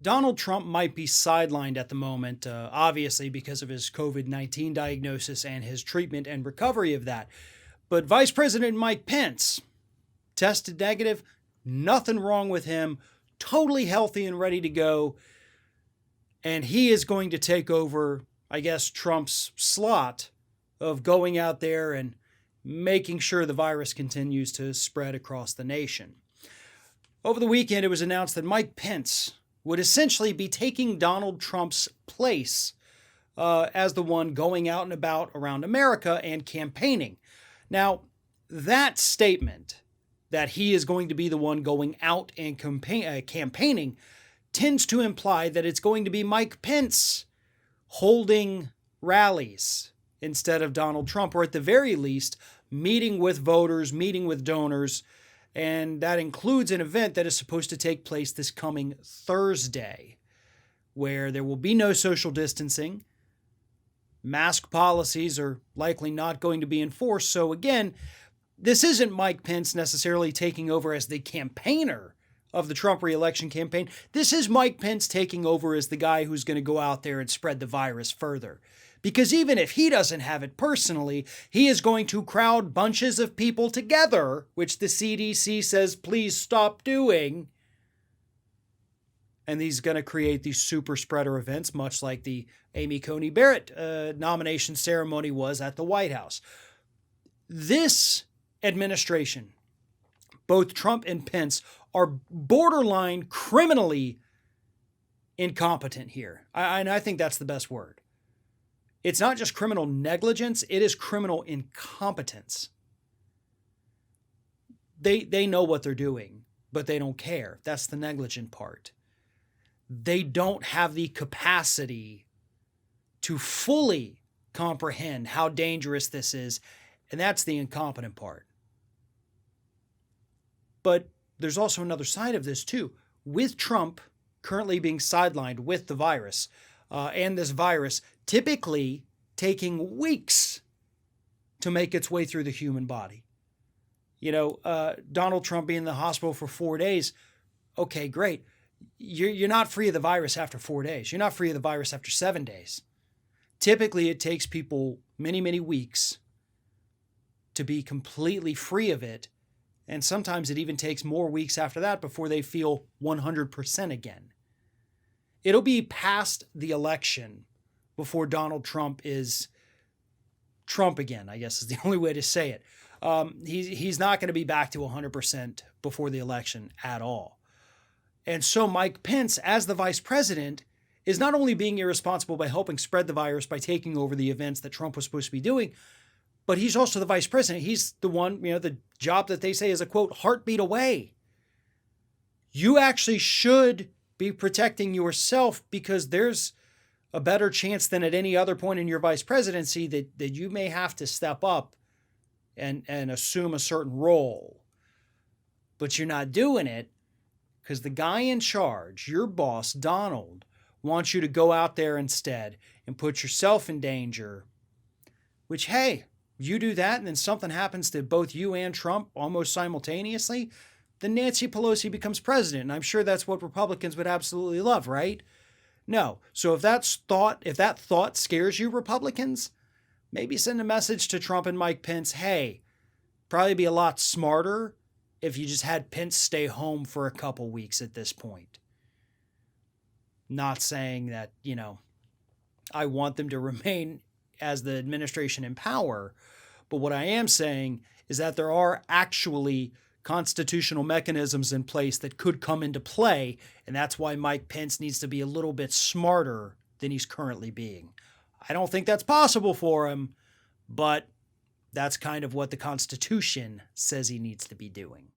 Donald Trump might be sidelined at the moment, obviously, because of his COVID 19 diagnosis and his treatment and recovery of that. But Vice President Mike Pence tested negative, nothing wrong with him, totally healthy and ready to go. And he is going to take over, I guess, Trump's slot of going out there and making sure the virus continues to spread across the nation. Over the weekend, it was announced that Mike Pence would essentially be taking Donald Trump's place as the one going out and about around America and campaigning. Now, that statement that he is going to be the one going out and campaigning tends to imply that it's going to be Mike Pence holding rallies instead of Donald Trump, or at the very least, meeting with voters, meeting with donors. And that includes an event that is supposed to take place this coming Thursday, where there will be no social distancing. Mask policies are likely not going to be enforced. So again, this isn't Mike Pence necessarily taking over as the campaigner of the Trump reelection campaign. This is Mike Pence taking over as the guy who's going to go out there and spread the virus further. Because even if he doesn't have it personally, he is going to crowd bunches of people together, which the CDC says, please stop doing. And he's going to create these super spreader events, much like the Amy Coney Barrett nomination ceremony was at the White House. This administration, both Trump and Pence, are borderline criminally incompetent here. And I think that's the best word. It's not just criminal negligence, it is criminal incompetence. They know what they're doing, but they don't care. That's the negligent part. They don't have the capacity to fully comprehend how dangerous this is, and that's the incompetent part. But there's also another side of this too. With Trump currently being sidelined with the virus, and this virus typically taking weeks to make its way through the human body. Donald Trump being in the hospital for 4 days, okay, great. You're not free of the virus after 4 days. You're not free of the virus after 7 days. Typically, it takes people many, many weeks to be completely free of it. And sometimes it even takes more weeks after that before they feel 100% again. It'll be past the election before Donald Trump is Trump again, I guess is the only way to say it. He's not going to be back to 100% before the election at all. And so Mike Pence, as the vice president, is not only being irresponsible by helping spread the virus by taking over the events that Trump was supposed to be doing, but he's also the vice president. He's the one, the job that they say is a, quote, heartbeat away. You actually should be protecting yourself because there's a better chance than at any other point in your vice presidency that you may have to step up and assume a certain role. But you're not doing it because the guy in charge, your boss, Donald, wants you to go out there instead and put yourself in danger, which, hey, you do that and then something happens to both you and Trump almost simultaneously, then Nancy Pelosi becomes president. And I'm sure that's what Republicans would absolutely love, right? No. So if that thought scares you, Republicans, maybe send a message to Trump and Mike Pence. Hey, probably be a lot smarter if you just had Pence stay home for a couple weeks at this point. Not saying that, I want them to remain as the administration in power. But what I am saying is that there are actually constitutional mechanisms in place that could come into play, and that's why Mike Pence needs to be a little bit smarter than he's currently being. I don't think that's possible for him, but that's kind of what the Constitution says he needs to be doing.